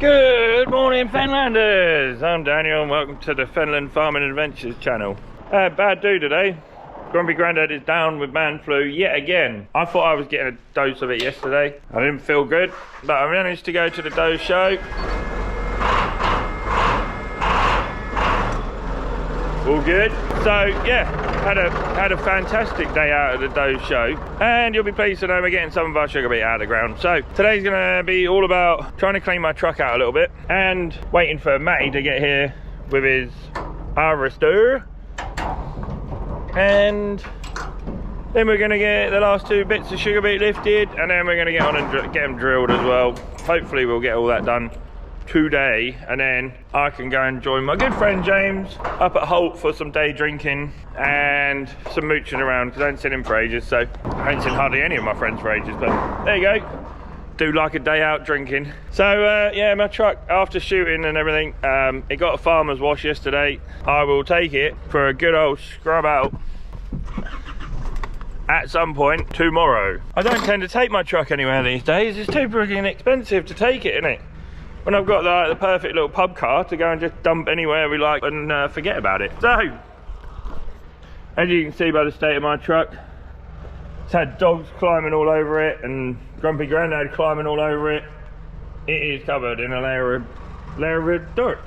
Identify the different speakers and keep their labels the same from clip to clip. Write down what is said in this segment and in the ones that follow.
Speaker 1: Good morning, Fenlanders! I'm Daniel and welcome to the Fenland Farming Adventures channel. Bad do today. Grumpy Grandad is down with man flu yet again. I thought I was getting a dose of it yesterday. I didn't feel good, but I managed to go to the doe show. All good. So yeah, had a fantastic day out at the doe show, and you'll be pleased to know we're getting some of our sugar beet out of the ground. So today's gonna be all about trying to clean my truck out a little bit and waiting for Matty to get here with his harvester, and then we're gonna get the last two bits of sugar beet lifted, and then we're gonna get on and get them drilled as well. Hopefully we'll get all that done today, and then I can go and join my good friend James up at Holt for some day drinking and some mooching around, because I haven't seen him for ages. So I haven't seen hardly any of my friends for ages, but there you go, do like a day out drinking. So yeah, my truck, after shooting and everything, it got a farmer's wash yesterday. I will take it for a good old scrub out at some point tomorrow. I don't tend to take my truck anywhere these days. It's too freaking expensive to take it, isn't it? When I've got the perfect little pub car to go and just dump anywhere we like and forget about it. So, as you can see by the state of my truck, it's had dogs climbing all over it and Grumpy Grandad climbing all over it. It is covered in a layer of dirt.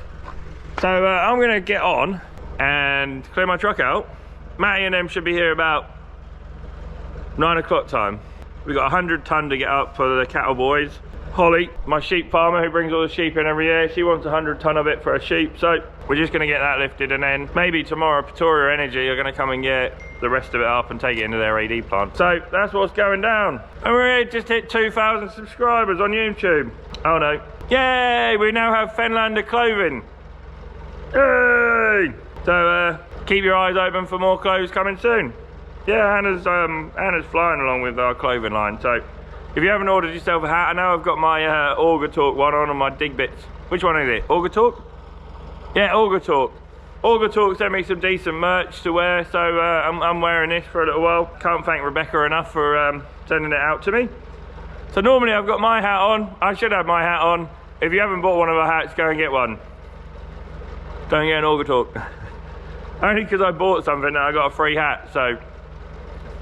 Speaker 1: So I'm gonna get on and clear my truck out. Matty and them should be here about 9 o'clock time. We've got 100 ton to get up for the cattle boys. Holly, my sheep farmer who brings all the sheep in every year, she wants 100 ton of it for her sheep, so we're just going to get that lifted, and then maybe tomorrow Pretoria Energy are going to come and get the rest of it up and take it into their AD plant. So that's what's going down. And we just hit 2,000 subscribers on YouTube. Oh no. Yay, we now have Fenlander clothing. Yay! So keep your eyes open for more clothes coming soon. Yeah, Hannah's flying along with our clothing line, so if you haven't ordered yourself a hat, I know I've got my Auger Talk one on my Dig Bits. Which one is it? Auger Talk? Yeah, Auger Talk. Auger Talk sent me some decent merch to wear, so I'm wearing this for a little while. Can't thank Rebecca enough for sending it out to me. So normally I've got my hat on. I should have my hat on. If you haven't bought one of our hats, go and get one. Don't get an Auger Talk. Only because I bought something and I got a free hat, so...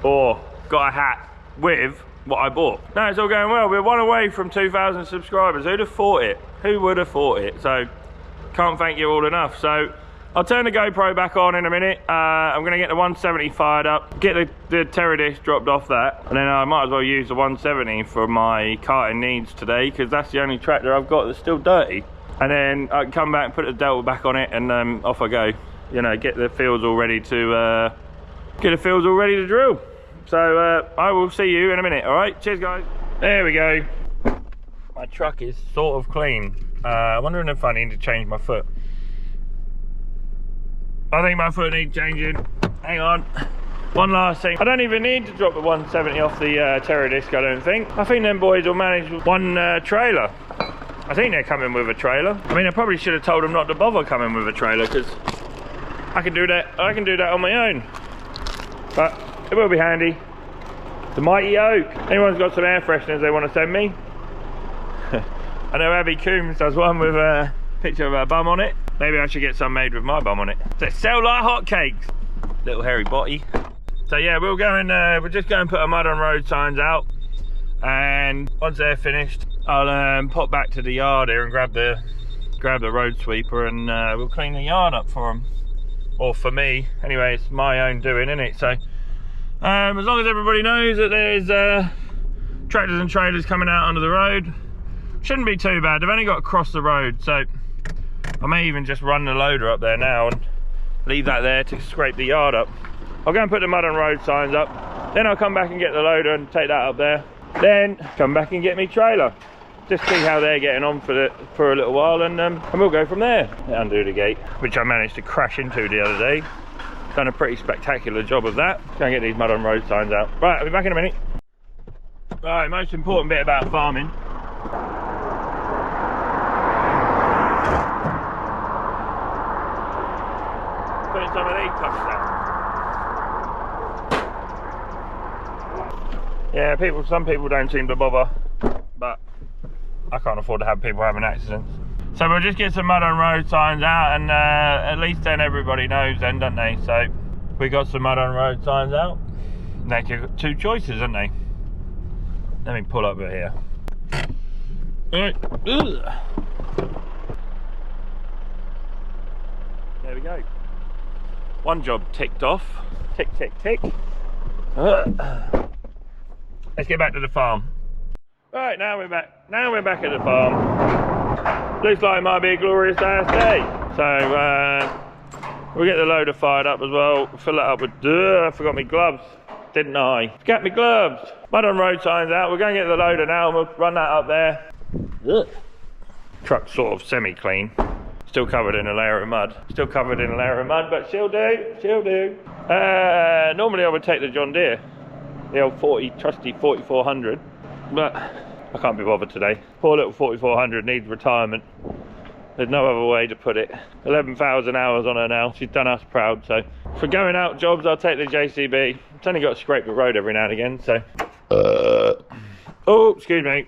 Speaker 1: Or got a hat with what I bought. No, it's all going well. We're one away from 2,000 subscribers. Who'd have thought it? Who would have thought it? So can't thank you all enough. So I'll turn the GoPro back on in a minute. I'm gonna get the 170 fired up, get the Terra disc dropped off that, and then I might as well use the 170 for my carting needs today, because that's the only tractor I've got that's still dirty. And then I can come back and put the Delta back on it, and off I go. You know, get the fields all ready to drill. So I will see you in a minute. All right, cheers guys. There we go. My truck is sort of clean. I'm wondering if I need to change my foot. I think my foot needs changing. Hang on. One last thing. I don't even need to drop the 170 off the Terra disc, I don't think. I think them boys will manage one trailer. I think they're coming with a trailer. I mean, I probably should have told them not to bother coming with a trailer, because I can do that on my own. But it will be handy. The mighty oak. Anyone's got some air fresheners they want to send me? I know Abby Coombs does one with a picture of her bum on it. Maybe I should get some made with my bum on it. They sell like hotcakes. Little hairy botty. So yeah, we'll just go and put our mud on road signs out. And once they're finished, I'll pop back to the yard here and grab the road sweeper, and we'll clean the yard up for them. Or for me. Anyway, it's my own doing, isn't it? So as long as everybody knows that there's tractors and trailers coming out onto the road, shouldn't be too bad. They've only got to cross the road, so I may even just run the loader up there now and leave that there to scrape the yard up. I'll go and put the mud on road signs up, then I'll come back and get the loader and take that up there, then come back and get me trailer. Just see how they're getting on for a little while, and we'll go from there. Undo the gate, which I managed to crash into the other day. Done a pretty spectacular job of that. Go and get these mud on road signs out. Right, I'll be back in a minute. Right, most important bit about farming. Putting some of these puffs down. Yeah, some people don't seem to bother, but I can't afford to have people having accidents. So we'll just get some mud on road signs out, and at least then everybody knows then, don't they? So we got some mud on road signs out. They've got two choices, haven't they? Let me pull over here. Right. Ugh. There we go. One job ticked off. Tick, tick, tick. Let's get back to the farm. Right, now we're back. Now we're back at the farm. Looks like it might be a glorious ass day. So we'll get the loader fired up as well. Fill it up with. I forgot my gloves, didn't I? Forgot my gloves. Mud on road signs out. We're going to get the loader now, and we'll run that up there. Ugh. Truck's sort of semi-clean. Still covered in a layer of mud. Still covered in a layer of mud, but she'll do. She'll do. Normally I would take the John Deere, the old trusty 4400, but I can't be bothered today. Poor little 4400 needs retirement. There's no other way to put it. 11,000 hours on her now. She's done us proud. So for going out jobs, I'll take the JCB. It's only got to scrape the road every now and again. So. Oh, excuse me.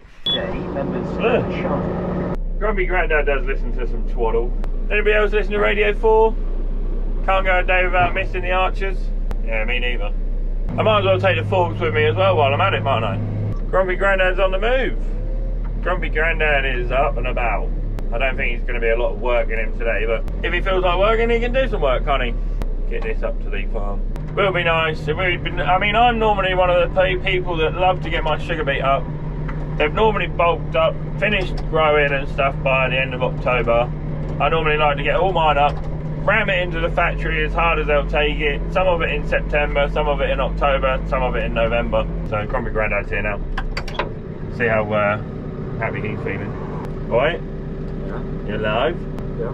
Speaker 1: Grumpy Grandad does listen to some twaddle. Anybody else listen to Radio 4? Can't go a day without missing the Archers. Yeah, me neither. I might as well take the forks with me as well while I'm at it, mightn't I? Grumpy Grandad's on the move. Grumpy Grandad is up and about. I don't think he's going to be a lot of work in him today, but if he feels like working, he can do some work, can't he? Get this up to the farm. Will be nice. I mean, I'm normally one of the people that love to get my sugar beet up. They've normally bulked up, finished growing and stuff by the end of October. I normally like to get all mine up, ram it into the factory as hard as they'll take it. Some of it in September, some of it in October, some of it in November. So Grumpy Grandad's here now. See how happy he's feeling. All right? Yeah. You alive?
Speaker 2: Yeah.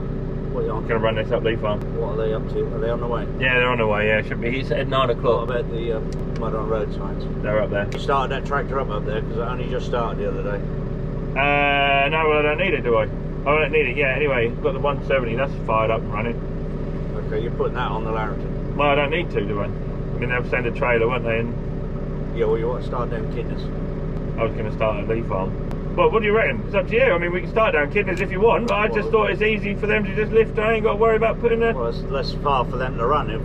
Speaker 2: What are you on?
Speaker 1: Gonna run this up Lee Farm.
Speaker 2: What are they up to? Are they on the way?
Speaker 1: Yeah, they're on the way, yeah. Should be. He said 9 o'clock.
Speaker 2: What about the mud on road signs?
Speaker 1: They're up there.
Speaker 2: You started that tractor up there because I only just started the other day.
Speaker 1: No, well, I don't need it, do I? I don't need it yet. Anyway, I've got the 170, that's fired up and running.
Speaker 2: Okay, you're putting that on the Larrington.
Speaker 1: Well, I don't need to, do I? I mean, they'll send a trailer, won't they? And
Speaker 2: yeah, well, you want to start down Kidneys.
Speaker 1: I was going to start at Lee Farm. Well, what do you reckon? It's up to you. I mean, we can start down Kidneys if you want, but I just thought it's easy for them to just lift. I ain't got to worry about putting a...
Speaker 2: Well, it's less far for them to run if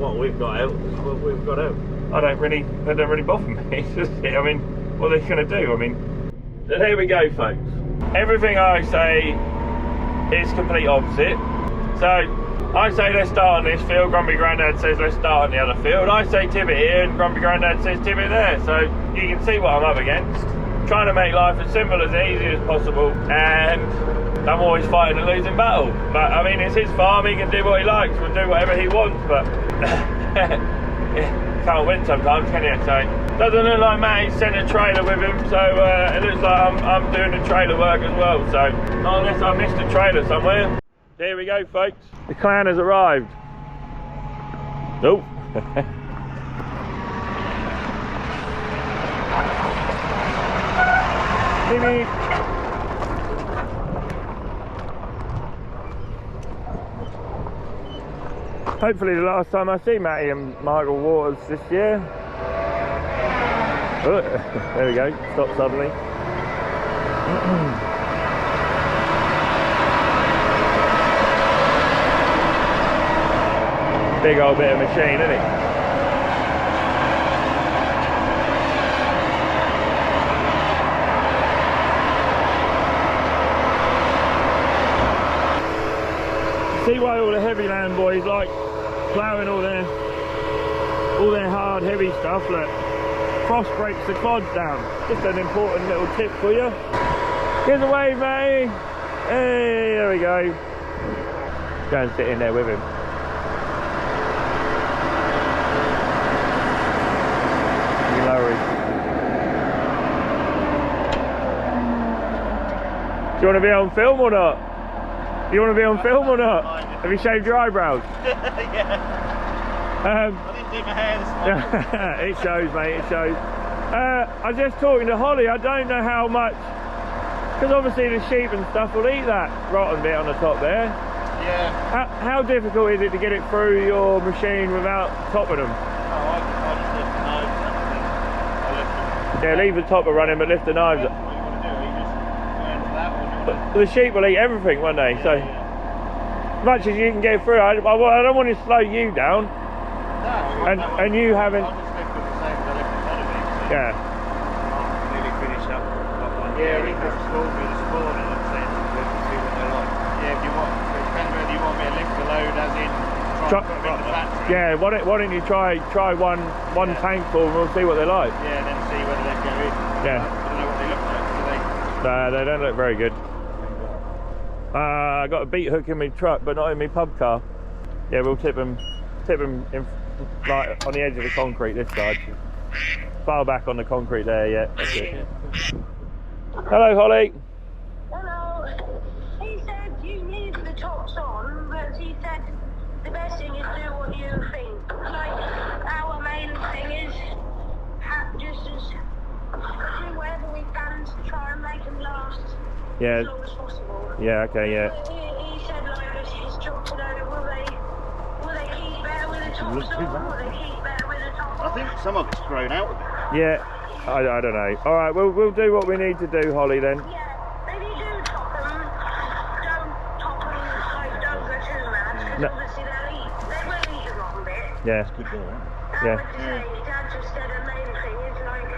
Speaker 2: what we've got out is what we've got out.
Speaker 1: That don't really bother me. It's just, I mean, what are they going to do? I mean, so there we go, folks. Everything I say is complete opposite. So I say let's start on this field, Grumpy Grandad says let's start on the other field. I say Tibbet here and Grumpy Grandad says Tibbet there. So you can see what I'm up against. Trying to make life as simple as easy as possible, and I'm always fighting a losing battle. But I mean, it's his farm, he can do what he likes, we'll do whatever he wants, but can't win sometimes, can you? So doesn't look like Matty's sent a trailer with him, so it looks like I'm doing the trailer work as well. So not unless I missed a trailer somewhere. There we go, folks. The clan has arrived. Oh. Hopefully the last time I see Matty and Michael Waters this year. Oh, there we go, stop suddenly. Big old bit of machine, isn't it? See why all the heavy land boys like ploughing all their hard heavy stuff. Look, frost breaks the clods down. Just an important little tip for you. Give a wave, mate. Hey, there we go. Go and sit in there with him. Do you want to be on film or not? You want to be on film or not? Have you shaved your eyebrows?
Speaker 2: Yeah. I didn't do my hair this morning.
Speaker 1: It shows, mate, it shows. I was just talking to Holly, I don't know how much, because obviously the sheep and stuff will eat that rotten bit on the top there.
Speaker 2: Yeah.
Speaker 1: How difficult is it to get it through your machine without topping them?
Speaker 2: Oh, I just lift the knives up.
Speaker 1: Yeah, leave the topper running, but lift the knives up.
Speaker 2: What you want to do? Are you just going for that, or do you want to...
Speaker 1: The sheep will eat everything, won't they? So, as much as you can get through, I don't want to slow you down. And you haven't.
Speaker 2: I'll just lift with the same as I lifted the other week. So
Speaker 1: Yeah.
Speaker 2: I'll nearly finish up. Yeah, we could stall me this morning and see what they're like. Yeah, if you want, it depends whether you want me to lift the load as in try and put them in the factory.
Speaker 1: Yeah, why don't you try one tank full and we'll see what they're like.
Speaker 2: Yeah, and then see whether they go in.
Speaker 1: Yeah.
Speaker 2: I don't know what they look like, do they?
Speaker 1: No, they don't look very good. I got a beet hook in my truck, but not in my pub car. Yeah, we'll tip them in, like on the edge of the concrete this side. Far back on the concrete there, yeah. That's it. Hello, Holly.
Speaker 3: Hello. He said you leave the tops on, but he said the best thing is do what you think. Like, our main thing is just do whatever we can to try and make them last as long as possible.
Speaker 1: Yeah, okay, yeah.
Speaker 3: He said, like, it's his job to know, will they keep better with the tops on, will they keep better with the top
Speaker 2: I
Speaker 3: off?
Speaker 2: think some of it's grown out a bit.
Speaker 1: Yeah, I don't know. All right, we'll do what we need to do, Holly, then.
Speaker 3: Yeah, if you do top them, don't top them, like, don't go too mad, because
Speaker 1: No.
Speaker 3: obviously they will eat a long bit.
Speaker 1: Yeah.
Speaker 2: Good girl,
Speaker 3: I
Speaker 1: Yeah.
Speaker 3: would say Dad just said the main thing is, like,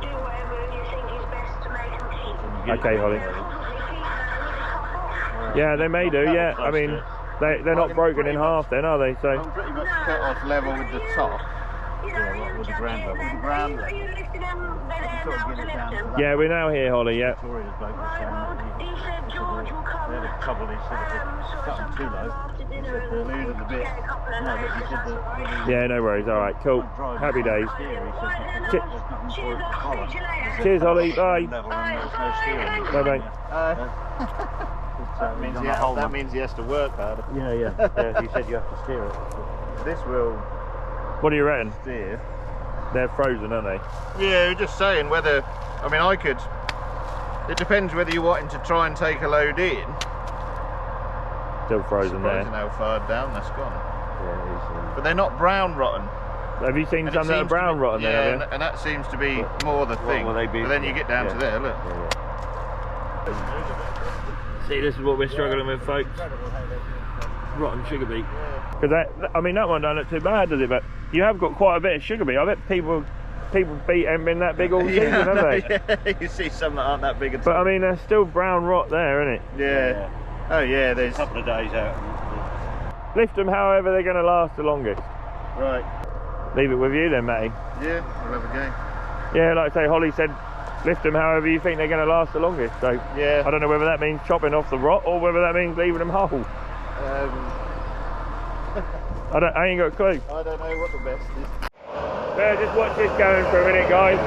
Speaker 3: do whatever you think is best to make them keep.
Speaker 1: Okay, Holly.
Speaker 3: They'll probably keep that with the top off.
Speaker 1: Yeah, they may do, yeah. I mean, they're not broken in half then, are they? So.
Speaker 2: I'm pretty much cut off level with the top.
Speaker 3: You know,
Speaker 2: Yeah, with the ground level.
Speaker 3: then are you lifting them, they're there
Speaker 2: Sort of
Speaker 3: now
Speaker 2: get
Speaker 3: to
Speaker 2: it
Speaker 3: lift
Speaker 2: down to
Speaker 3: them?
Speaker 2: that.
Speaker 1: Yeah, we're now here, Holly, yeah.
Speaker 2: Victoria's bloke was
Speaker 3: Right,
Speaker 2: saying
Speaker 3: well,
Speaker 2: that
Speaker 3: he said George will come,
Speaker 2: they had a couple, he said if
Speaker 3: sort
Speaker 2: they
Speaker 3: of
Speaker 2: cut them too
Speaker 3: sometime
Speaker 2: low,
Speaker 3: after
Speaker 2: he
Speaker 3: dinner
Speaker 2: said they're
Speaker 3: and
Speaker 2: losing a bit.
Speaker 3: get a couple of
Speaker 2: No, but
Speaker 3: loads,
Speaker 2: he
Speaker 3: if
Speaker 2: said
Speaker 3: that's
Speaker 2: that
Speaker 3: all right.
Speaker 1: Yeah, no worries. All right, cool. Happy days.
Speaker 2: Steer, he said
Speaker 3: Right, then,
Speaker 2: there's nothing for it to follow.
Speaker 3: see you later.
Speaker 1: Cheers, Holly. Bye.
Speaker 2: Level and there's no steering.
Speaker 1: Bye, bye.
Speaker 2: That means he has to work harder.
Speaker 1: Yeah, yeah.
Speaker 2: He said you have to steer it. This will
Speaker 1: What do you reckon?
Speaker 2: steer.
Speaker 1: They're frozen, aren't they?
Speaker 2: Yeah, we're just saying whether, I mean, I could, it depends whether you're wanting to try and take a load in.
Speaker 1: Still frozen there.
Speaker 2: Surprising how far down that's gone.
Speaker 1: Yeah,
Speaker 2: But they're not brown rotten.
Speaker 1: have you seen
Speaker 2: And
Speaker 1: some that are brown rotten
Speaker 2: yeah,
Speaker 1: there,
Speaker 2: and,
Speaker 1: have
Speaker 2: and that seems to be more the thing.
Speaker 1: will they be?
Speaker 2: But then you get down to there, look.
Speaker 1: you? See, this is what we're struggling with, folks. Rotten sugar beet. Because that, I mean, that one don't look too bad, does it? But you have got quite a bit of sugar beet. I bet people beet haven't been that big all season, have they?
Speaker 2: Yeah, you see some that aren't that big at all.
Speaker 1: But I mean, there's still brown rot there, isn't it?
Speaker 2: Yeah. Oh yeah, there's
Speaker 4: A couple of days out.
Speaker 1: Lift them however they're going to last the longest.
Speaker 2: right.
Speaker 1: Leave it with you then, Matty.
Speaker 2: Yeah, we'll have a game.
Speaker 1: Yeah, like I say, Holly said, lift them however you think they're going to last the longest. So
Speaker 2: Yeah.
Speaker 1: I don't know whether that means chopping off the rot or whether that means leaving them whole. I ain't got a clue.
Speaker 2: I don't know what the best is.
Speaker 1: Yeah, just watch this going for a minute, guys.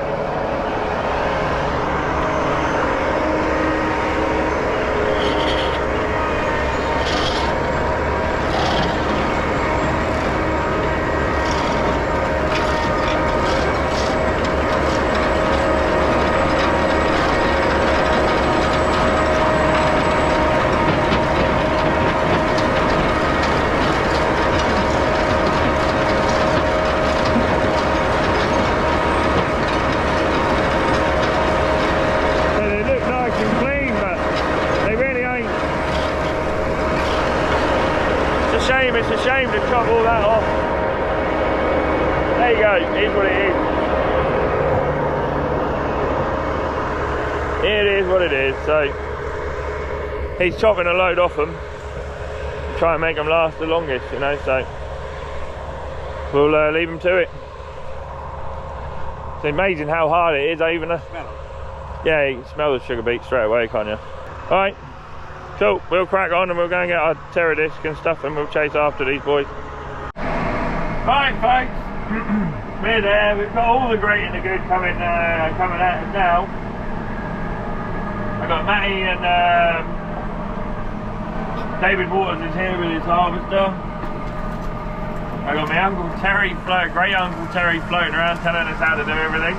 Speaker 1: It's a shame to chop all that off. There you go, here's what it is. It is what it is. So he's chopping a load off them to try and make them last the longest, you know, so we'll leave them to it. It's amazing how hard it is. Yeah, you can smell the sugar beet straight away, can't you? Alright, cool, we'll crack on and we'll go and get our terror disc and stuff and we'll chase after these boys. Right folks, we're there, we've got all the great and the good coming at us now. I've got Matty and David Waters is here with his harvester. I've got my Uncle Terry, great Uncle Terry floating around telling us how to do everything,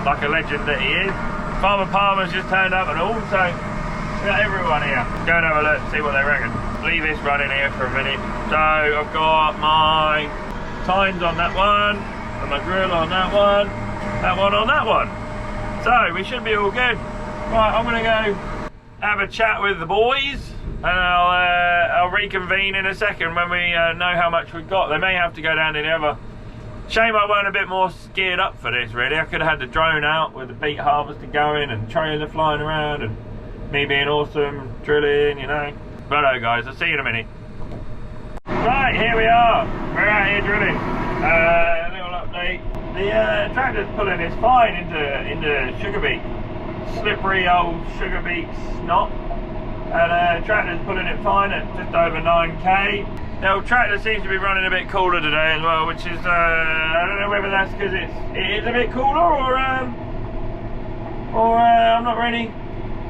Speaker 1: like a legend that he is. Farmer Palmer's just turned up and also we've got everyone here. Go and have a look, see what they reckon. Leave this running here for a minute. So I've got my tines on that one, and my grill on that one on that one. So we should be all good. Right, I'm gonna go have a chat with the boys, and I'll reconvene in a second when we know how much we've got. They may have to go down to the other. Shame I weren't a bit more geared up for this, really. I could have had the drone out with the beet harvester going and trailer flying around and me being awesome, drilling, you know. Righto guys, I'll see you in a minute. Right, here we are. We're out here drilling. A little update. The tractor's pulling this fine into Sugarbeet. Slippery old Sugarbeet snot. And tractor's pulling it fine at just over 9k. The old tractor seems to be running a bit cooler today as well, which is, I don't know whether that's because it is a bit cooler or I'm not really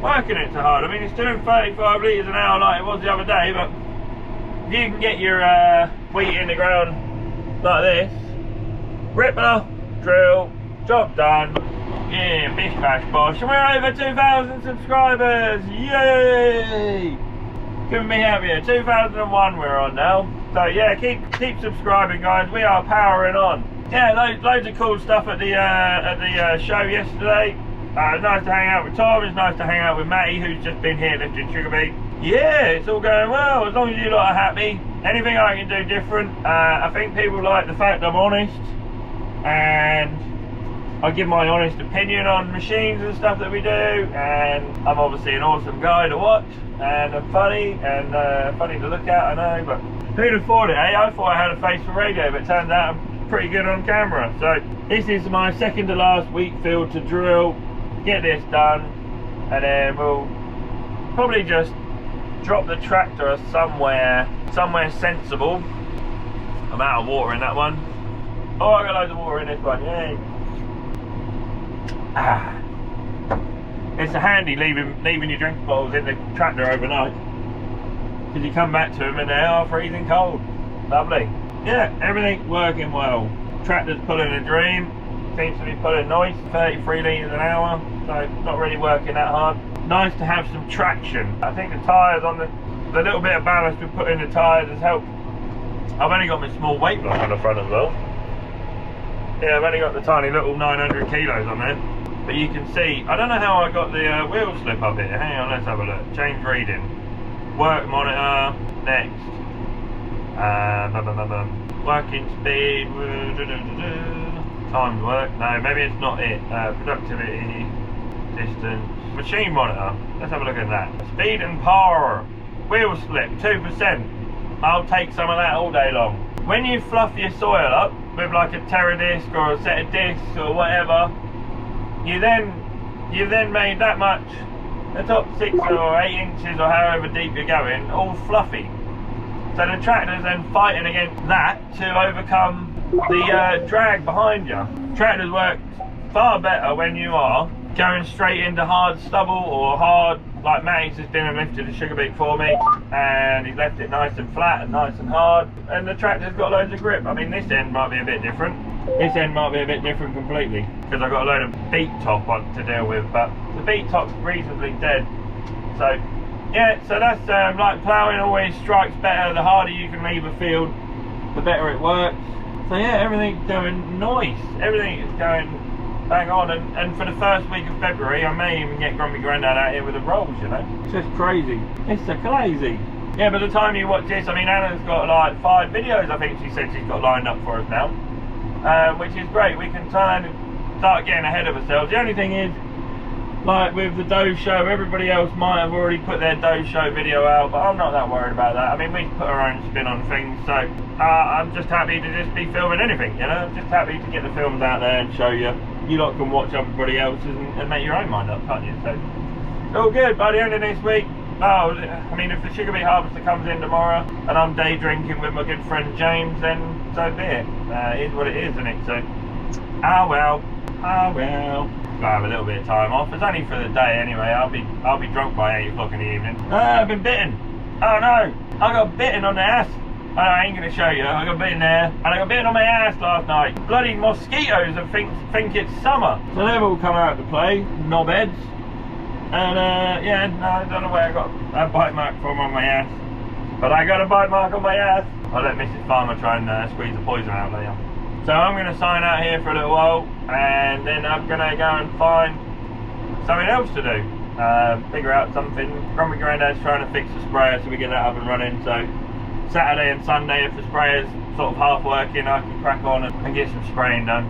Speaker 1: working it so hard. I mean, it's doing 35 litres an hour like it was the other day, but if you can get your wheat in the ground like this, ripper, drill, job done. Yeah, bish bash bosh, and we're over 2,000 subscribers, yay! Couldn't be happier. 2001 we're on now. So yeah, keep subscribing guys, we are powering on. Yeah, loads of cool stuff at the show yesterday. It was nice to hang out with Tom, it's nice to hang out with Matty, who's just been here lifting Sugarbeet. Yeah, it's all going well, as long as you lot are happy. Anything I can do different. I think people like the fact I'm honest, and I give my honest opinion on machines and stuff that we do, and I'm obviously an awesome guy to watch, and I'm funny, and funny to look at, I know, but who'd have thought it, eh? I thought I had a face for radio, but it turns out I'm pretty good on camera. So this is my second to last wheat field to drill, get this done, and then we'll probably just drop the tractor somewhere sensible. I'm out of water in that one. Oh, I got loads of water in this one, yay. It's a handy leaving your drink bottles in the tractor overnight, because you come back to them and they are freezing cold. Lovely. Yeah, everything working well. Tractor's pulling a dream, seems to be pulling nice, 33 litres an hour, so not really working that hard. Nice to have some traction. I think the tyres on the little bit of ballast we put in the tyres has helped. I've only got my small weight block on the front as well. Yeah, I've only got the tiny little 900 kilos on there. But you can see, I don't know how I got the wheel slip up here. Hang on, let's have a look. Change reading. Work monitor, next. Working speed. Timed work. No, maybe it's not it. Productivity, distance. Machine monitor. Let's have a look at that. Speed and power. Wheel slip, 2%. I'll take some of that all day long. When you fluff your soil up with like a Terra disc or a set of discs or whatever, you've then made that much, the top 6 or 8 inches or however deep you're going, all fluffy. So the tractor's then fighting against that to overcome the drag behind you. Tractors work far better when you are going straight into hard stubble or hard, like Matty's has been and lifted the Sugarbeet for me, and he's left it nice and flat and nice and hard, and the tractor's got loads of grip. I mean, this end might be a bit different. This end might be a bit different completely, because I've got a load of beet top on to deal with, but the beet top's reasonably dead. So yeah, so that's like ploughing always strikes better. The harder you can leave a field, the better it works. So yeah, everything's going nice. Everything is going bang on, and for the first week of February I may even get Grumpy Grandad out here with the rolls, you know. It's just crazy. It's so crazy. Yeah, by the time you watch this, I mean, Anna's got like 5 videos I think she said she's got lined up for us now, which is great. We can start getting ahead of ourselves. The only thing is, like with the dough show, everybody else might have already put their dough show video out, but I'm not that worried about that. I mean, we put our own spin on things, so I'm just happy to just be filming anything, you know. I'm just happy to get the films out there and show you. You lot can watch everybody else's and make your own mind up, can't you? So it's all good. By the end of this week, I mean, if the Sugarbeet harvester comes in tomorrow and I'm day drinking with my good friend James, then so be it. It is what it is, isn't it? So, ah well. Gotta have a little bit of time off. It's only for the day anyway. I'll be drunk by 8 o'clock in the evening. I've been bitten. Oh no, I got bitten on the ass. I ain't gonna show you. I got bitten there, and I got bitten on my ass last night. Bloody mosquitoes that think it's summer. So they've all come out to play, knobheads. And yeah, no, I don't know where I got a bite mark from on my ass, but I got a bite mark on my ass. I'll let Mrs. Farmer try and squeeze the poison out later. So I'm gonna sign out here for a little while, and then I'm gonna go and find something else to do. figure out something. Grumpy Grandad's trying to fix the sprayer so we get that up and running. So Saturday and Sunday, if the sprayer's sort of half working, I can crack on and get some spraying done.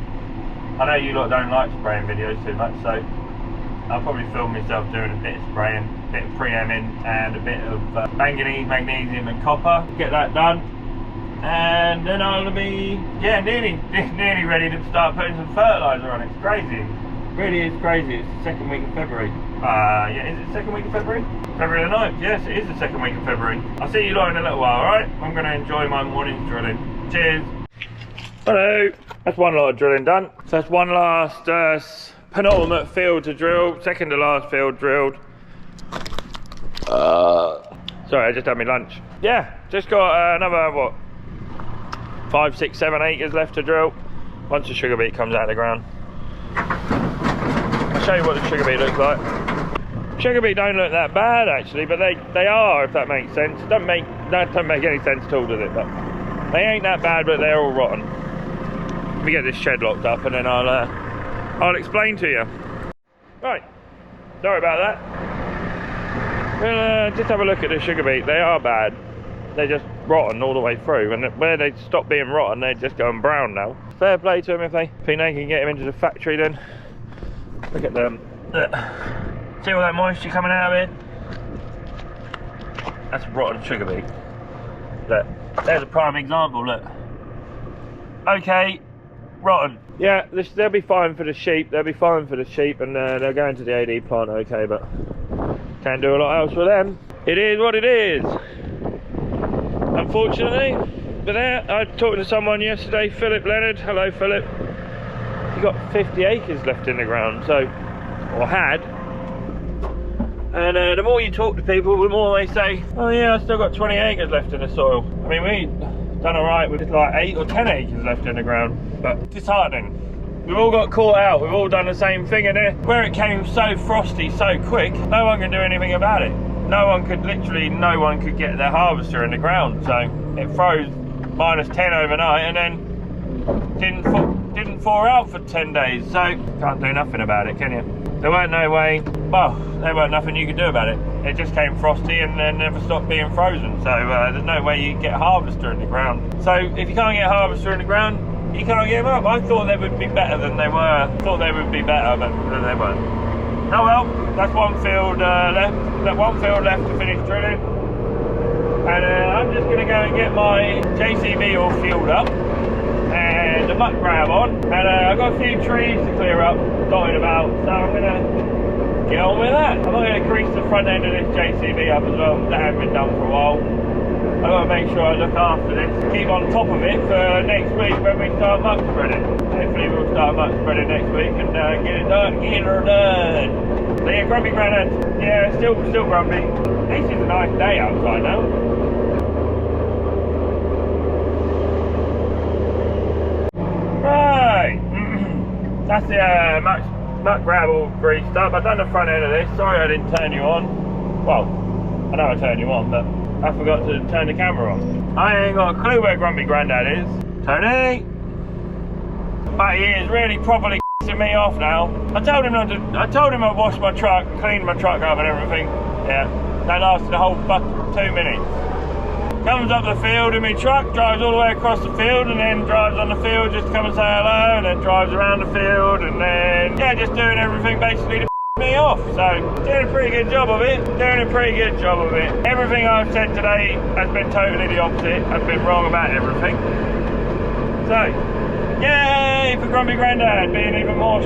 Speaker 1: I know you lot don't like spraying videos too much, so I'll probably film myself doing a bit of spraying, a bit of pre-emming and a bit of manganese, magnesium and copper. Get that done, and then I'll be nearly ready to start putting some fertiliser on. It's crazy, it really is crazy. It's the second week of February. Yeah, is it the second week of February? February the 9th, yes, it is the second week of February. I'll see you lot in a little while, alright? I'm going to enjoy my morning drilling. Cheers. Hello. That's one lot of drilling done. So that's one last penultimate field to drill. Second to last field drilled. Sorry, I just had my lunch. Yeah, just got another, what, 5, 6, 7 acres left to drill once the sugar beet comes out of the ground. I'll show you what the sugar beet looks like. Sugar beet don't look that bad actually, but they are, if that makes sense. That don't make any sense at all, does it? But they ain't that bad, but they're all rotten. Let me get this shed locked up and then I'll explain to you. Right, sorry about that. We'll just have a look at the sugar beet. They are bad. They're just rotten all the way through, and where they stop being rotten, they're just going brown now. Fair play to them if they think they can get them into the factory then. Look at them. See all that moisture coming out of it? That's rotten sugar beet. Look, there's a prime example, look. Okay, rotten. Yeah, they'll be fine for the sheep. They'll be fine for the sheep, and they'll go into the AD plant okay, but can't do a lot else with them. It is what it is, unfortunately. But there, I talked to someone yesterday, Philip Leonard. Hello, Philip. He got 50 acres left in the ground, so, or had. And the more you talk to people, the more they say, oh yeah, I still got 20 acres left in the soil. I mean, we done alright with like 8 or 10 acres left in the ground, but disheartening. We've all got caught out, we've all done the same thing, and where it came so frosty so quick, no one can do anything about it. No one could get their harvester in the ground, so it froze -10 overnight and then didn't thaw out for 10 days, so can't do nothing about it, can you? There weren't no way, well, there weren't nothing you could do about it. It just came frosty and then never stopped being frozen, so there's no way you can get a harvester in the ground. So if you can't get a harvester in the ground, you can't get them up. I thought they would be better than they were. I thought they would be better, but they weren't. Oh well, that's one field left. That one field left to finish drilling. And I'm just going to go and get my JCB all fueled up and the muck grab on. And I've got a few trees to clear up, dotted about, so I'm going to get on with that. I'm going to grease the front end of this JCB up as well. That hasn't been done for a while. I've got to make sure I look after this, keep on top of it for next week when we start muck spreading. Hopefully we'll start muck spreading next week and get it done, So yeah, grumpy Grandad, yeah, still grumpy. This is a nice day outside now. Right, that's the muck grab all greased up. I've done the front end of this. Sorry I didn't turn you on. Well, I know I turned you on, but I forgot to turn the camera on. I ain't got a clue where Grumpy Grandad is. Tony! But he is really properly pissing me off now. I told him I'd wash my truck, clean my truck up and everything. Yeah, that lasted a whole 2 minutes. Comes up the field in my truck, drives all the way across the field, and then drives on the field just to come and say hello, and then drives around the field, and then, yeah, just doing everything basically to me off. So doing a pretty good job of it. Everything I've said today has been totally the opposite. I've been wrong about everything. So yay for Grumpy Grandad being even more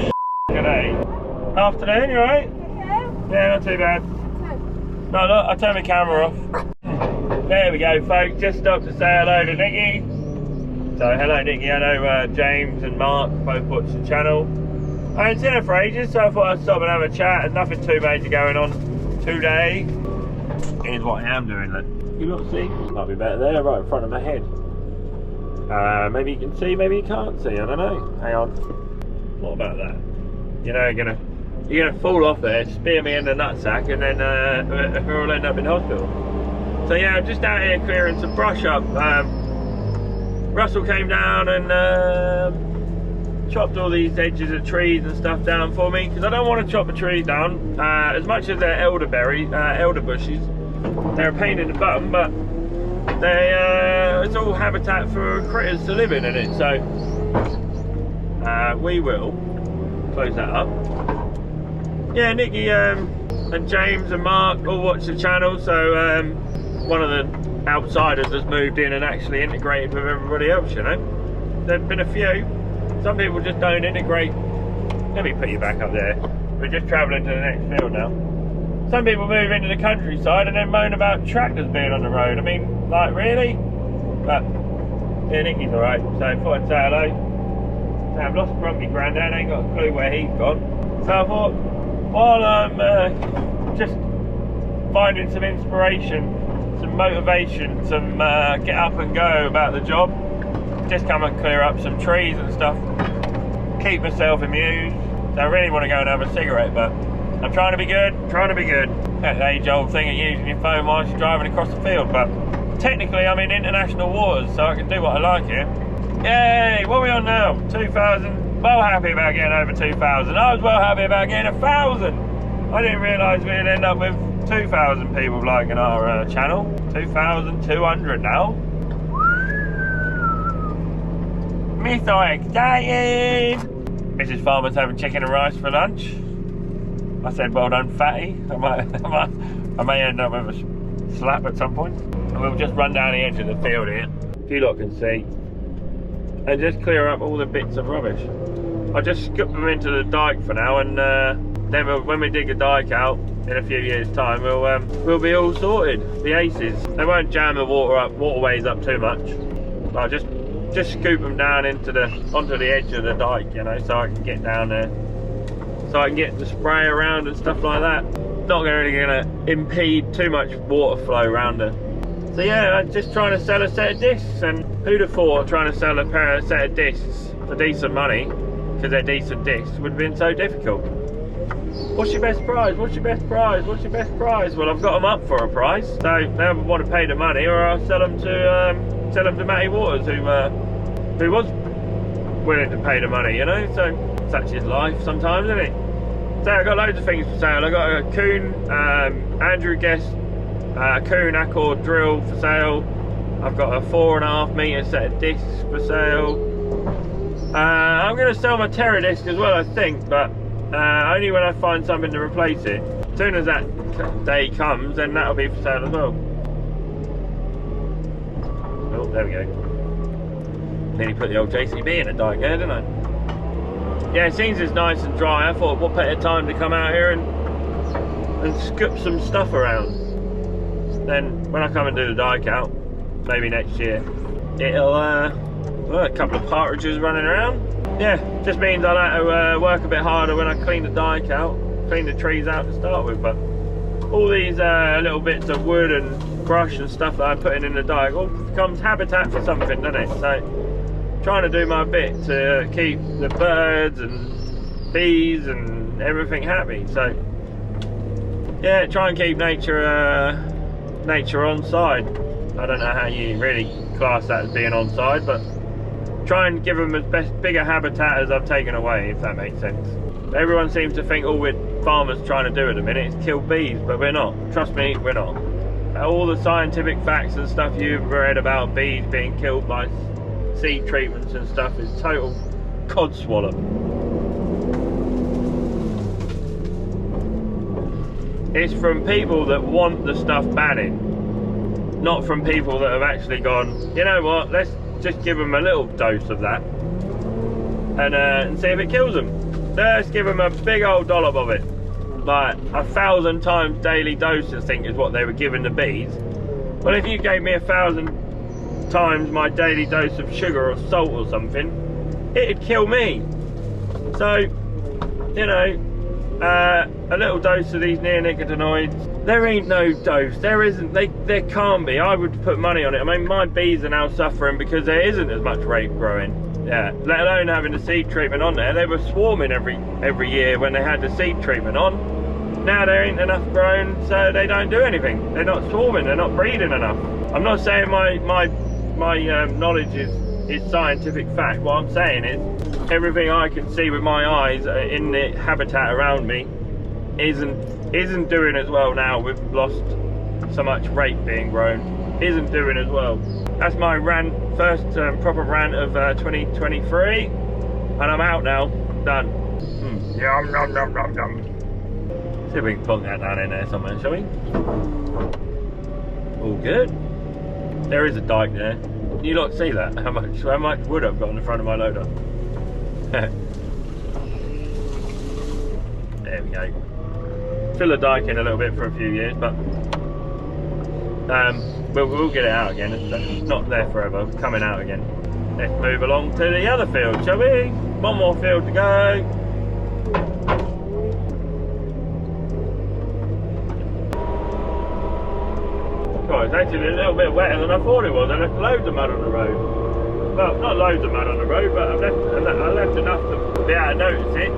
Speaker 1: today. Afternoon, you alright? Yeah, not too bad. No, look, I turned my camera off. There we go, folks. Just stopped to say hello to Nikki. So hello Nikki, I know James and Mark both watch the channel. I haven't seen her for ages, so I thought I'd stop and have a chat. There's nothing too major going on today. Here's what I am doing, look. You not see? Might be better there, right in front of my head. Maybe you can see, maybe you can't see, I don't know. Hang on. What about that? You know, you're gonna fall off there, spear me in the nutsack, and then we'll end up in hospital. So yeah, I'm just out here clearing some brush up. Russell came down and chopped all these edges of trees and stuff down for me, because I don't want to chop the trees down. As much as they're elder bushes, they're a pain in the bum, but it's all habitat for critters to live in it. So we will close that up. Yeah, Nikki and James and Mark all watch the channel, so one of the outsiders has moved in and actually integrated with everybody else, you know. There've been a few. Some people just don't integrate. Let me put you back up there. We're just travelling to the next field now. Some people move into the countryside and then moan about tractors being on the road. I mean, like, really? But yeah, Nicky's alright, so I thought I'd say hello. So I've lost Grumpy Grandad, ain't got a clue where he's gone. So I thought, while I'm just finding some inspiration, some motivation, some get up and go about the job, just come and clear up some trees and stuff, keep myself amused. So I really want to go and have a cigarette, but I'm trying to be good, That age-old thing of using your phone whilst you're driving across the field, but technically I'm in international waters, so I can do what I like here. Yay, what are we on now? 2,000. Well happy about getting over 2,000. I was well happy about getting 1,000. I didn't realise we'd end up with 2,000 people liking our channel. 2,200 now. Me so excited. Mrs. Farmer's having chicken and rice for lunch. I said, well done, fatty. I may end up with a slap at some point. And we'll just run down the edge of the field here, if you lot can see, and just clear up all the bits of rubbish. I'll just scoop them into the dike for now, and then when we dig the dike out in a few years' time, we'll be all sorted. The aces. They won't jam the waterways up too much. I'll just scoop them down onto the edge of the dike, you know, so I can get down there, so I can get the spray around and stuff like that. Not really going to impede too much water flow around it. So yeah, I'm just trying to sell a set of discs, and who'd have thought trying to sell a set of discs for decent money, because they're decent discs, would have been so difficult. What's your best prize? What's your best prize? What's your best prize? Well, I've got them up for a price, so they either want to pay the money, or I'll sell them to Matty Waters, who was willing to pay the money, you know. So such is life sometimes, isn't it? So I've got loads of things for sale. I've got a Kuhn, Andrew Guest Kuhn Accord drill for sale. I've got a 4.5 metre set of discs for sale. I'm going to sell my Terra disc as well, I think, but only when I find something to replace it. As soon as that day comes, then that'll be for sale as well. Oh, there we go. Nearly put the old JCB in a dike there, didn't I? Yeah, it seems it's nice and dry. I thought, what better time to come out here and scoop some stuff around. Then when I come and do the dike out, maybe next year, it'll well, a couple of partridges running around. Yeah, just means I'll have to work a bit harder when I clean the dike out, clean the trees out to start with. But all these little bits of wood and brush and stuff that I'm putting in the dike all becomes habitat for something, doesn't it? So trying to do my bit to keep the birds and bees and everything happy. So yeah, try and keep nature on side. I don't know how you really class that as being on side, but try and give them as big a habitat as I've taken away, if that makes sense. Everyone seems to think all we're farmers trying to do at the minute is kill bees, but we're not. Trust me, we're not. All the scientific facts and stuff you've read about bees being killed by seed treatments and stuff is total codswallop. It's from people that want the stuff banning, not from people that have actually gone, you know what, let's just give them a little dose of that and see if it kills them. Let's give them a big old dollop of it, like 1,000 times daily dose, I think is what they were giving the bees. Well, if you gave me 1,000 times my daily dose of sugar or salt or something, it'd kill me. So, you know, a little dose of these neonicotinoids, there ain't no dose, there isn't, there can't be. I would put money on it. I mean, my bees are now suffering because there isn't as much rape growing, yeah, let alone having the seed treatment on there. They were swarming every year when they had the seed treatment on. Now there ain't enough grown, so they don't do anything. They're not swarming, they're not breeding enough. I'm not saying my knowledge is is scientific fact. What I'm saying is, everything I can see with my eyes in the habitat around me isn't doing as well now. We've lost so much rape being grown. Isn't doing as well. That's my rant, first proper rant of 2023, and I'm out now. Done. Yum, yum, yum, yum, yum. See if we can plonk that down in there somewhere, shall we? All good. There is a dike there. Can you lot see that? How much wood I've got on the front of my loader? There we go. Fill the dike in a little bit for a few years, but we'll get it out again. It's not there forever. It's coming out again. Let's move along to the other field, shall we? One more field to go. Oh, it's actually a little bit wetter than I thought it was. I left loads of mud on the road. Well, not loads of mud on the road, but I left enough to be able to notice it.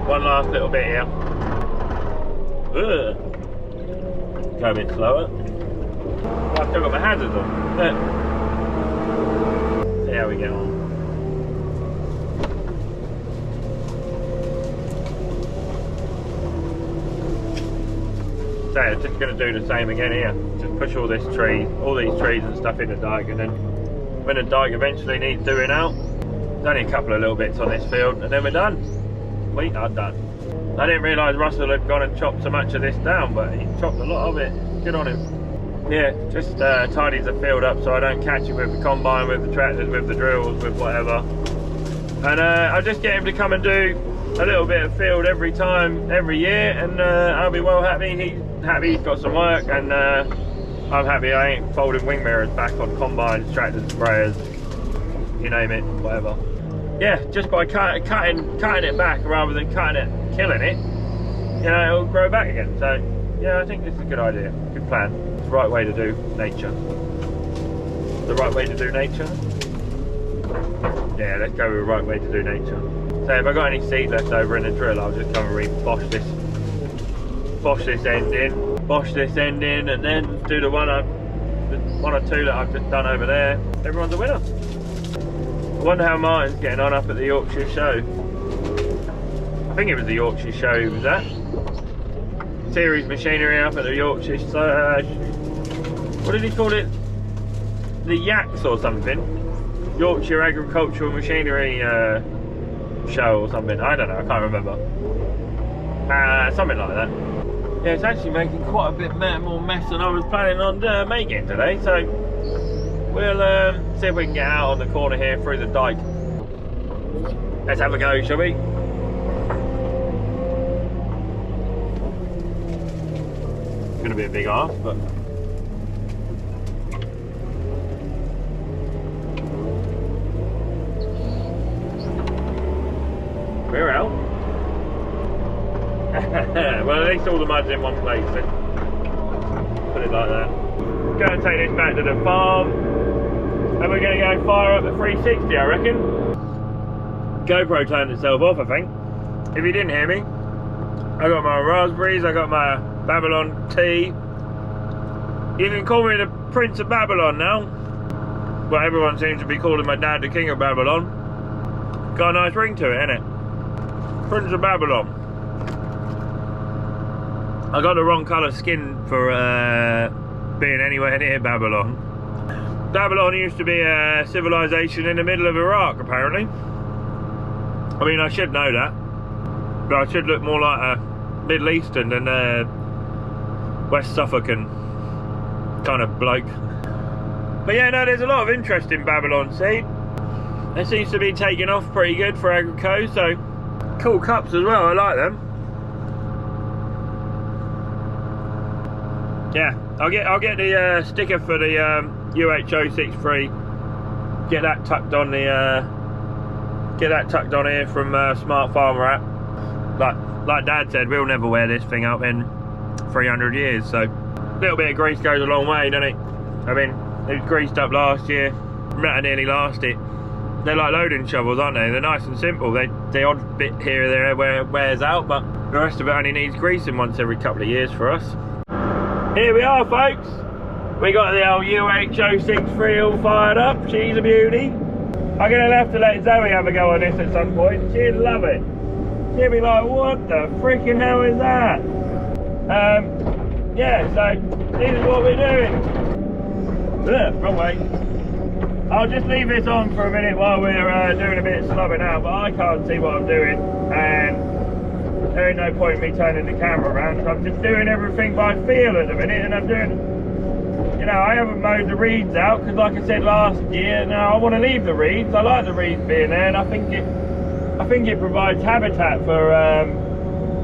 Speaker 1: One last little bit here. Ugh. Go a bit slower. Oh, I've still got my hazards on. See how we get on. So I'm just going to do the same again here. Just push all these trees and stuff in the dike, and then when the dike eventually needs doing out, there's only a couple of little bits on this field, and then we're done. We are done. I didn't realise Russell had gone and chopped so much of this down, but he chopped a lot of it. Good on him. Yeah, just tidies the field up so I don't catch it with the combine, with the tractors, with the drills, with whatever. And I'll just get him to come and do a little bit of field every year, and I'll be well happy. He's happy he's got some work, and I'm happy I ain't folding wing mirrors back on combines, tractors, sprayers, you name it, whatever. Yeah, just by cutting it back rather than killing it, you know, it'll grow back again. So yeah, I think this is a good idea, good plan. It's the right way to do nature. The right way to do nature? Yeah, let's go with the right way to do nature. So if I got any seed left over in the drill, I'll just come and bosh this end in, and then do the one or two that I've just done over there. Everyone's a winner. I wonder how Martin's getting on up at the Yorkshire show. I think it was the Yorkshire show he was at. Series machinery up at the Yorkshire, what did he call it? The Yaks or something? Yorkshire Agricultural Machinery show or something. I don't know, I can't remember. Something like that. Yeah, it's actually making quite a bit more mess than I was planning on making today, so we'll see if we can get out on the corner here through the dike. Let's have a go, shall we? It's going to be a big ask, but we're out. Well, at least all the mud's in one place, then. Put it like that. Go and take this back to the farm, and we're going to go fire up the 360, I reckon. GoPro turned itself off, I think. If you didn't hear me, I got my raspberries, I got my Babylon tea. You can call me the Prince of Babylon now. Well, everyone seems to be calling my dad the King of Babylon. Got a nice ring to it, innit? Prince of Babylon. I got the wrong colour skin for being anywhere near Babylon. Babylon used to be a civilization in the middle of Iraq, apparently. I mean, I should know that, but I should look more like a Middle Eastern than West Suffolk-and kind of bloke. But yeah, no, there's a lot of interest in Babylon seed. It seems to be taking off pretty good for agrico, so cool cups as well, I like them. Yeah, I'll get the sticker for the UH063. Get that tucked on the here from Smart Farmer app. Like Dad said, we'll never wear this thing up in 300 years. So a little bit of grease goes a long way, doesn't it? I mean, it was greased up last year. That'll nearly last it. They're like loading shovels, aren't they? They're nice and simple. The odd bit here or there where it wears out, but the rest of it only needs greasing once every couple of years for us. Here we are, folks. We got the old UH063 all fired up. She's a beauty. I'm gonna have to let Zoe have a go on this at some point. She'd love it. She'd be like, what the freaking hell is that? Yeah, so this is what we're doing. Ugh, wrong way. I'll just leave this on for a minute while we're doing a bit of slubbing out, but I can't see what I'm doing, and there ain't no point in me turning the camera around, so I'm just doing everything by feel at the minute, and I'm doing, you know, I haven't mowed the reeds out, because like I said last year, now I want to leave the reeds. I like the reeds being there, and I think it provides habitat for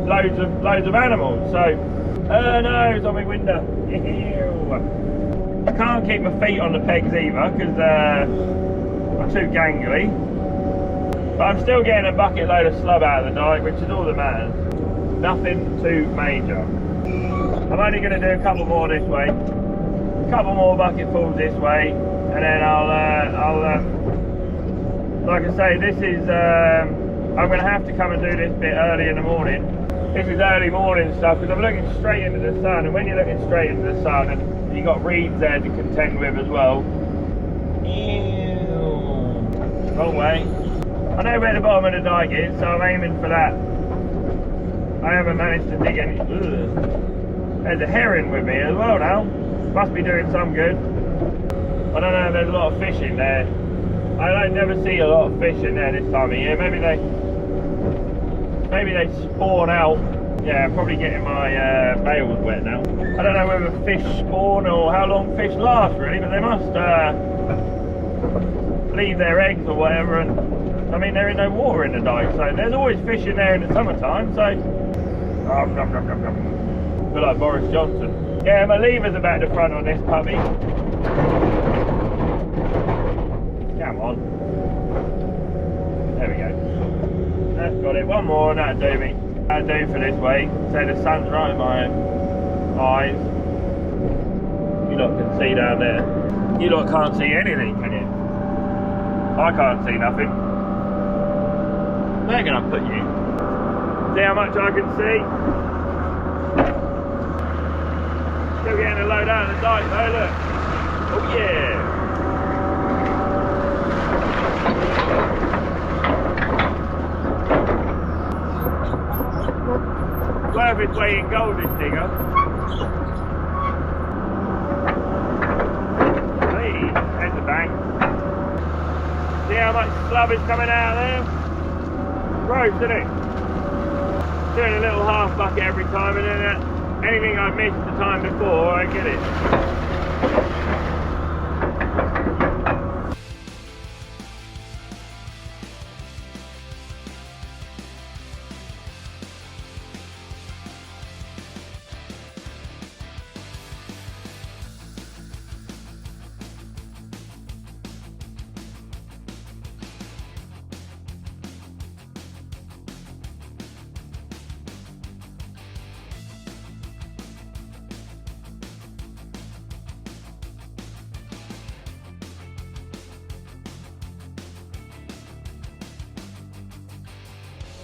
Speaker 1: loads of animals. So, no, it's on my window. I can't keep my feet on the pegs either, because I'm too gangly. But I'm still getting a bucket load of slub out of the dike, which is all that matters. Nothing too major. I'm only going to do a couple more this way. Couple more bucketfuls this way, and then I'll like I say, this is I'm gonna have to come and do this bit early in the morning. This is early morning stuff, because I'm looking straight into the sun, and when you're looking straight into the sun and you've got reeds there to contend with as well. Ew. Wrong way. I know where the bottom of the dike is, so I'm aiming for that. I haven't managed to dig any. Ugh. There's a herring with me as well now. Must be doing some good. I don't know, there's a lot of fish in there. I don't never see a lot of fish in there this time of year. Maybe they spawn out. Yeah, I'm probably getting my bales wet now. I don't know whether fish spawn or how long fish last really, but they must leave their eggs or whatever, and I mean there is no water in the dike, so there's always fish in there in the summertime, so feel like Boris Johnson. Yeah, my levers are back to front on this puppy. Come on. There we go. That's got it. One more and that'll do me. That'll do for this way. So the sun's right in my eyes. You lot can see down there. You lot can't see anything, can you? I can't see nothing. They're gonna put you. See how much I can see? Still getting a load out of the dike though, look. Oh yeah. Worth its weight in gold, this digger. Hey, there's the bank. See how much slub is coming out there? Gross, isn't it? Doing a little half bucket every time, and then anything I missed the time before, I get it.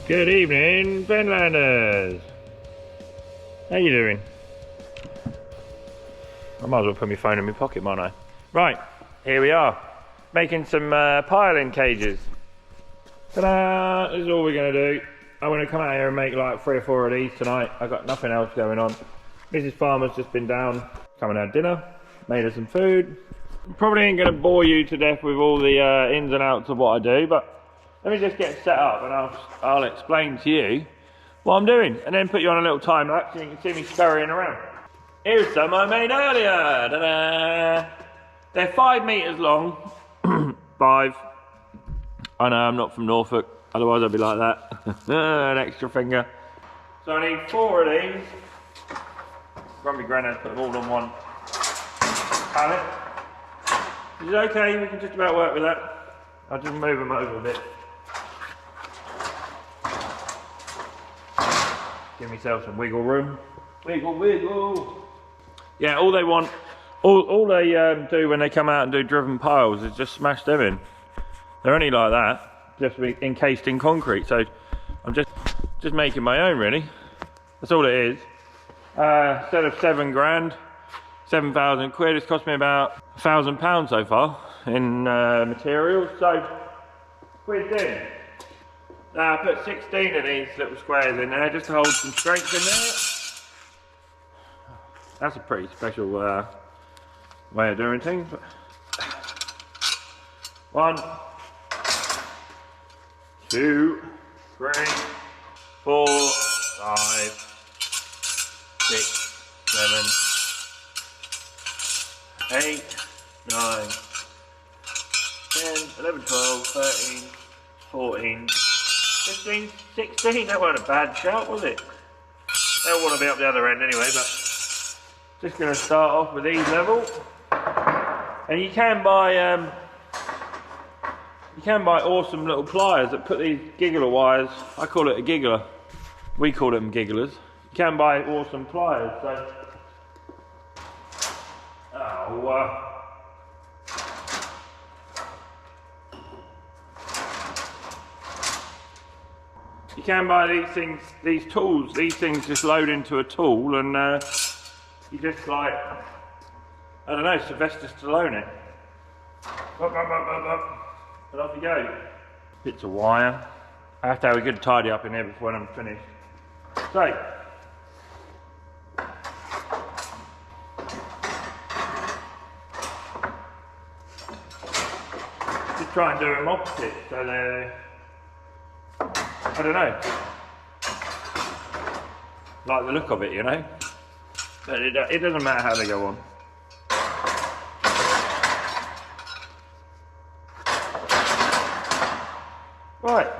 Speaker 1: Good evening, Finlanders. How you doing? I might as well put my phone in my pocket, mightn't I? Right, here we are, making some piling cages. Ta-da! This is all we're going to do. I'm going to come out here and make like 3 or 4 of these tonight. I've got nothing else going on. Mrs. Farmer's just been down, come and had dinner, made her some food. Probably ain't going to bore you to death with all the ins and outs of what I do, but let me just get set up and I'll explain to you what I'm doing, and then put you on a little time lapse so you can see me scurrying around. Here's some I made earlier. Ta-da! They're 5 metres long. 5. I know I'm not from Norfolk, otherwise I'd be like that. An extra finger. So I need 4 of these. Grumpy Granddad put them all on one pallet. Is it okay? We can just about work with that. I'll just move them over a bit. Give myself some wiggle room. Wiggle, wiggle. Yeah, all they want, all they do when they come out and do driven piles is just smash them in. They're only like that, just encased in concrete. So I'm just making my own really. That's all it is. Instead of 7 grand, 7,000 quid, it's cost me about £1,000 so far in materials. So squeezed in. Now I put 16 of these little squares in there just to hold some strength in there. That's a pretty special way of doing things. But 1, 2, 3, 4, 5, 6, 7, 8, 9, 10, 11, 12, 13, 14, 15, 16. That wasn't a bad shout, was it? They'll want to be up the other end anyway, but just going to start off with these level. And you can buy awesome little pliers that put these giggler wires. I call it a giggler. We call them gigglers. You can buy awesome pliers. So, you can buy these things, these tools. These things just load into a tool, and you just like, I don't know, Sylvester Stallone it. Up, and off you go. Bits of wire. I have to have a good tidy up in here before I'm finished. So, just try and do them opposite, so they're, I don't know, like the look of it, you know. But it doesn't matter how they go on. Right,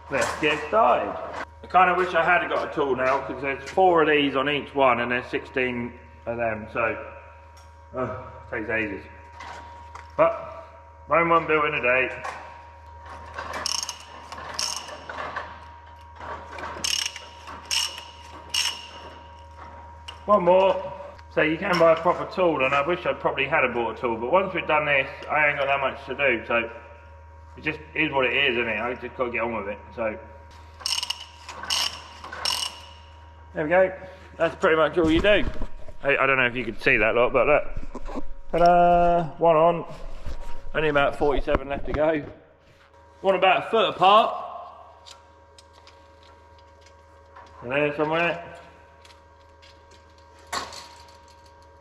Speaker 1: let's get started. I kind of wish I had got a tool now, because there's 4 of these on each one and there's 16 of them, so it takes ages. But Rome one built in a day. One more. So you can buy a proper tool, and I wish I probably had bought a tool, but once we've done this, I ain't got that much to do, so it just is what it is, isn't it? I just got to get on with it. So there we go. That's pretty much all you do. I don't know if you could see that lot, but look. Ta-da! One on. Only about 47 left to go. One about a foot apart. And there somewhere.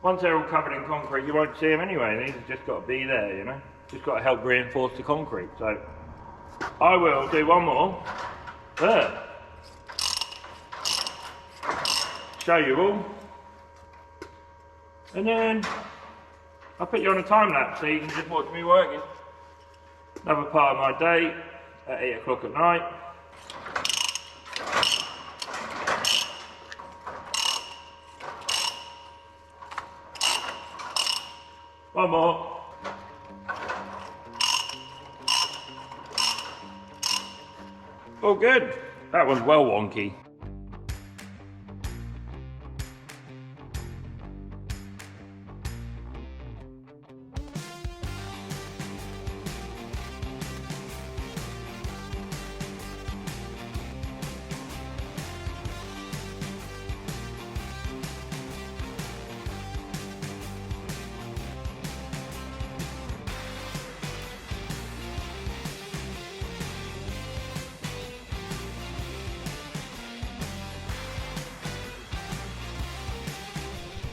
Speaker 1: Once they're all covered in concrete, you won't see them anyway. These have just got to be there, you know. Just got to help reinforce the concrete. So I will do one more. There. Show you all. And then I'll put you on a time lapse so you can just watch me working. Another part of my day at 8 o'clock at night. One more. Oh good. That one's well wonky.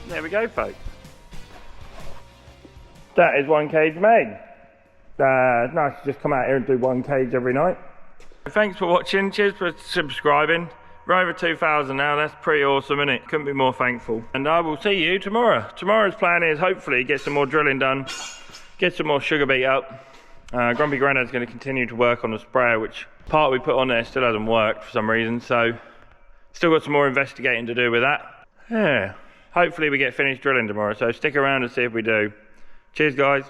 Speaker 1: There we go, folks. That is one cage made. It's nice to just come out here and do one cage every night. Thanks for watching. Cheers for subscribing. We're over 2,000 now. That's pretty awesome, isn't it? Couldn't be more thankful. And I will see you tomorrow. Tomorrow's plan is hopefully get some more drilling done, get some more sugar beet up. Grumpy Grandad's going to continue to work on the sprayer, which part we put on there still hasn't worked for some reason. So still got some more investigating to do with that. Yeah. Hopefully we get finished drilling tomorrow, so stick around and see if we do. Cheers, guys.